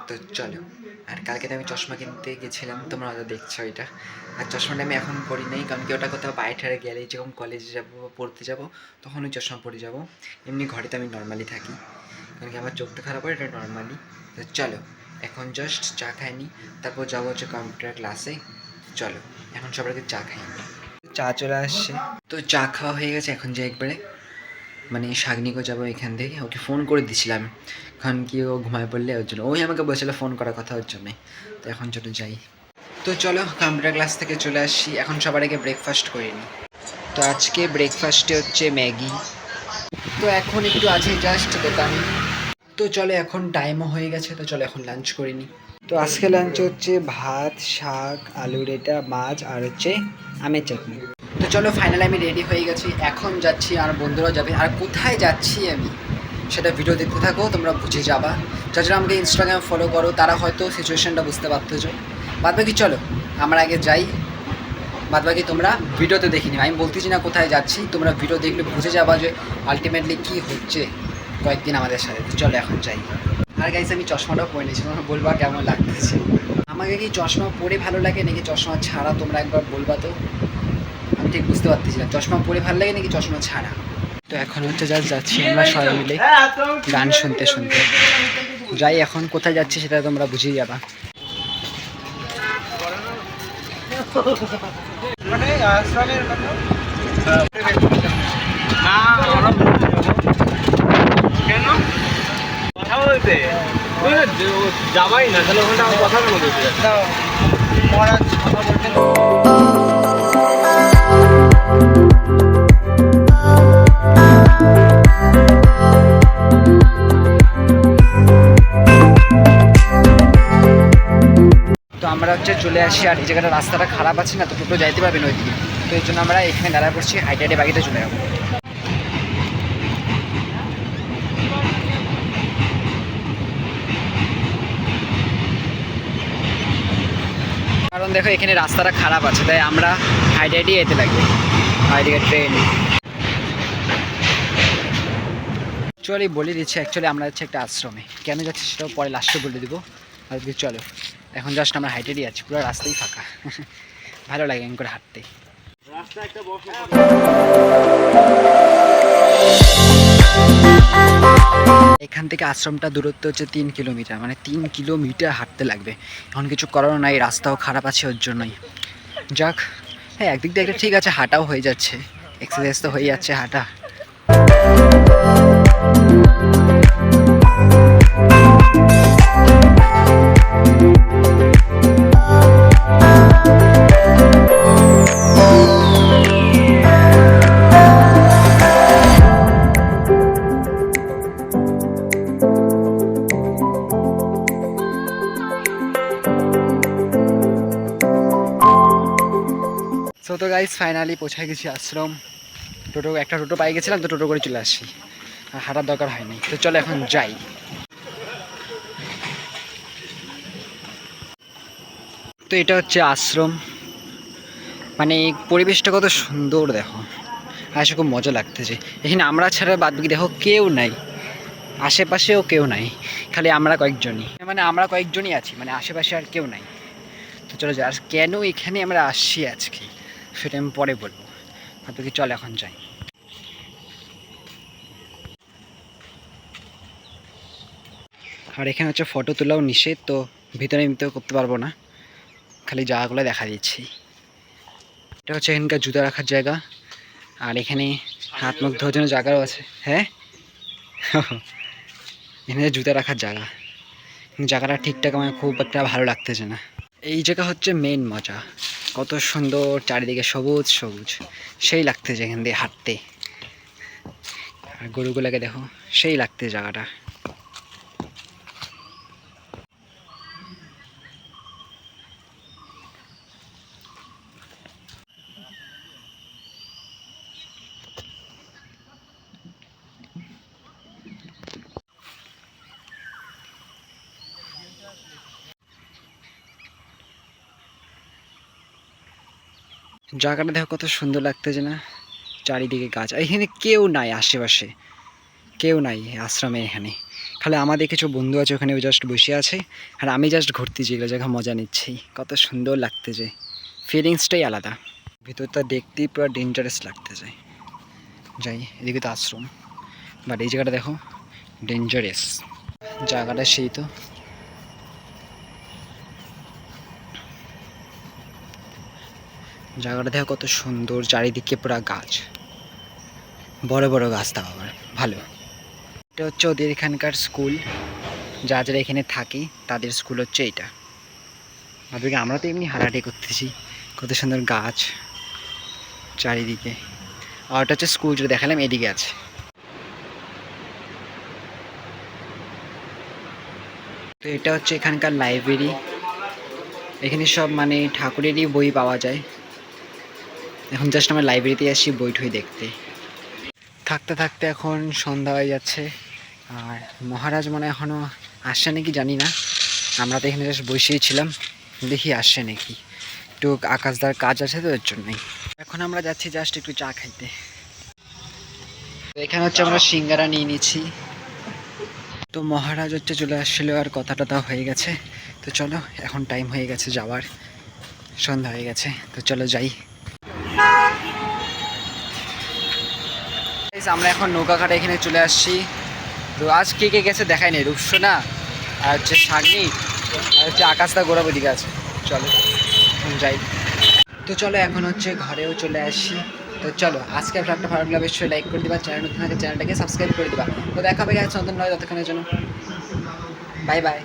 তো চলো। আর কালকে তো আমি চশমা কিনতে গেছিলাম, তোমরা হয়তো দেখছো এটা। আর চশমাটা আমি এখন পরি নাই, কারণ কি ওটা কোথাও বাইরে ঠারে গেলে, যখন কলেজে যাবো বা পড়তে যাবো তখন ওই চশমা পরে যাবো। এমনি ঘরে তো আমি নর্মালি থাকি, কারণ কি আমার চোখ তো খারাপ হয়, এটা নর্মালি। তো চলো, এখন জাস্ট চা খাইনি, তারপর যাবো হচ্ছে কম্পিউটার ক্লাসে। চলো, এখন সবার আগে চা খাই। চা চলে আসছে, তো চা খাওয়া হয়ে গেছে। এখন যে একবারে মানে শাগনিকো যাবো এখান থেকে। ওকে ফোন করে দিয়েছিলাম, কারণ কি ও ঘুমায় পড়লে ওর জন্য, ওই আমাকে বলেছিল ফোন করার কথা ওর জন্যে। তো এখন চলো যাই। তো চলো, কম্পিউটার ক্লাস থেকে চলে আসছি, এখন সবার আগে ব্রেকফাস্ট করে নিই। তো আজকে ব্রেকফাস্টে হচ্ছে ম্যাগি। তো এখন একটু আছে জাস্ট দোকানে। তো চলো, এখন টাইমও হয়ে গেছে, তো চলো এখন লাঞ্চ করে নিই। তো আজকে লাঞ্চে হচ্ছে ভাত, শাক, আলুর এটা, মাছ, আর হচ্ছে আমের চাটনি। তো চলো, ফাইনালি আমি রেডি হয়ে গেছি, এখন যাচ্ছি, আর বন্ধুরাও যাবে। আর কোথায় যাচ্ছি আমি সেটা ভিডিও দেখতে থাকো, তোমরা বুঝে যাবা। যারা আমাকে ইনস্টাগ্রাম ফলো করো তারা হয়তো সিচুয়েশানটা বুঝতে পারতেছো। বাদবাকি চলো আমরা আগে যাই, বাদবাকি তোমরা ভিডিওতে দেখে নিও। আমি বলতেছি না কোথায় যাচ্ছি, তোমরা ভিডিও দেখলে বুঝে যাবা যে আলটিমেটলি কী হচ্ছে কয়েকদিন আমাদের সাথে। তো চলো এখন যাই। আর গাইস, আমি চশমাটাও পরে নিয়েছি, তোমরা বলবা কেমন লাগতেছে। আমাকে কি চশমা পরে ভালো লাগে নাকি চশমা ছাড়া, তোমরা একবার বলবা তো। আমি ঠিক বুঝতে পারতেছিলাম চশমা পরে ভালো লাগে নাকি চশমা ছাড়া। তো এখন হচ্ছে জাস্ট যাচ্ছি আমরা সবাই মিলে গান শুনতে শুনতে। যাই, এখন কোথায় যাচ্ছি সেটা তোমরা বুঝেই যাবা। কেন কথা বলতে যাবাই না, তাহলে ওখানটা আমার কথার মধ্যে কথা বলতে। তো আমরা হচ্ছে চলে আসি, আর এই জায়গাটা রাস্তাটা খারাপ আছে না, তো টোটো যাইতে পারবেন ওইদিকে। তো এই জন্য আমরা এখানে দাঁড়া পড়ছি, হাইটে বাগিতে চলে যাবো। কারণ দেখো এখানে রাস্তাটা খারাপ আছে, তাই আমরা হাইটে যেতে লাগবে। আর এদিকে ট্রেন। অ্যাকচুয়ালি বলে দিচ্ছি, অ্যাকচুয়ালি আমরা যাচ্ছি একটা আশ্রমে। কেন যাচ্ছি সেটাও পরে লাস্টে বলে দেবো। আর চলো, এখন জাস্ট আমরা হাইটেডই যাচ্ছি, পুরো রাস্তাই ফাঁকা। ভালো লাগে এমন করে হাঁটতে। এখান থেকে আশ্রমটা দূরত্ব হচ্ছে 3 কিলোমিটার, মানে 3 কিলোমিটার হাঁটতে লাগবে। এখন কিছু করার নাই, রাস্তাও খারাপ আছে ওর জন্যই। যাক, হ্যাঁ একদিক দিয়ে একটা ঠিক আছে, হাঁটাও হয়ে যাচ্ছে, এক্সারসাইজ তো হয়ে যাচ্ছে হাঁটা। সো তো গাইস, ফাইনালি পৌঁছায় গেছি আশ্রম। একটা টোটো পাই গেছিলাম, তো টোটো করে চলে আসি, আর হাঁটার দরকার হয়নি। তো চলো এখন যাই। তো এটা হচ্ছে আশ্রম, মানে পরিবেশটা কত সুন্দর দেখো, আর খুব মজা লাগতেছে। এখানে আমরা ছাড়া বাদবাকি দেখো কেউ নাই, আশেপাশেও কেউ নাই, খালি আমরা কয়েকজনই, মানে আমরা কয়েকজনই আছি, মানে আশেপাশে আর কেউ নাই। তো চলো যাই। আর কেন এখানে আমরা আসছি আজকে সেটা আমি পরে বলবো, বাদবাকি চল এখন যাই। আর এখানে হচ্ছে ফটো তোলাও নিষেধ, তো ভিতরে এমনিতে করতে পারবো না, খালি জায়গাগুলো দেখা দিচ্ছি। এটা হচ্ছে এখানকার জুতা রাখার জায়গা, আর এখানে হাত মুখ ধোয়ার জন্য জায়গাও আছে। হ্যাঁ, এখানে জুতা রাখার জায়গা, জায়গাটা ঠিকঠাক আমার খুব একটা ভালো লাগতেছে না। এই জায়গা হচ্ছে মেন মজা, কত সুন্দর চারিদিকে সবুজ সবুজ, সেই লাগতেছে এখান দিয়ে হাঁটতে। আর গরুগুলোকে দেখো, সেই লাগতেছে জায়গাটা। জায়গাটা দেখো কত সুন্দর লাগতেছে না, চারিদিকে গাছ, এখানে কেউ নাই আশেপাশে, কেউ নাই আশ্রমে এখানে, খালি আমাদের কিছু বন্ধু আছে ওখানে জাস্ট বসে আছে, আর আমি জাস্ট ঘুরতেছি, এগুলো জায়গা মজা নিচ্ছি, কত সুন্দর লাগতেছে, ফিলিংসটাই আলাদা। ভিতরটা দেখতেই পুরো ডেঞ্জারাস লাগতেছে। যাই, এদিকে তো আশ্রম, বাট এই জায়গাটা দেখো ডেঞ্জারাস জায়গাটা, সেই তো জায়গাটা দেখো কত সুন্দর, চারিদিকে পুরো গাছ, বড় বড় গাছ, তাও আবার ভালো। এটা হচ্ছে ওদের এখানকার স্কুল, যারা যারা এখানে থাকি তাদের স্কুল হচ্ছে এইটা। ওদেরকে আমরা তো এমনি হাঁটাহাঁটি করতেছি, কত সুন্দর গাছ চারিদিকে। আর ওটা হচ্ছে স্কুল, যেটা দেখালাম এদিকে আছে। তো এটা হচ্ছে এখানকার লাইব্রেরি, এখানে সব মানে ঠাকুরেরই বই পাওয়া যায়। এখন জাস্ট আমরা লাইব্রেরিতে আসছি বই ঠই দেখতে। থাকতে থাকতে এখন সন্ধ্যা হয়ে যাচ্ছে, আর মহারাজ মনে হয় এখনও আসছে নাকি জানি না। আমরা তো এখানে জাস্ট বসেই ছিলাম, দেখি আসছে নাকি। একটু আকাশদার কাজ আছে তো এর জন্যই। এখন আমরা যাচ্ছি জাস্ট একটু চা খাইতে। তো এখানে হচ্ছে আমরা সিঙ্গারা নিয়ে নিচ্ছি। তো মহারাজ হচ্ছে চলে আসছিলো, আর কথা টথা হয়ে গেছে। তো চলো, এখন টাইম হয়ে গেছে যাওয়ার, সন্ধ্যা হয়ে গেছে, তো চলো যাই। আমরা এখন নৌকাঘাটে এখানে চলে আসছি। তো আজ কে কে গেছে দেখাই নেই, রূপসোনা আর হচ্ছে সাগনি আর হচ্ছে আকাশদা গোড়াবো দিকে আছে। চলো এখন যাই। তো চলো এখন হচ্ছে ঘরেও চলে আসি। তো চলো, আজকে ব্লগটা ভালো লাগলে অবশ্যই লাইক করে দিবা, চ্যানেল নতুন থাকে চ্যানেলটাকে সাবস্ক্রাইব করে দিবা। তো দেখা হবে গেছে নতুন নয়, ততক্ষণের জন্য বাই বাই।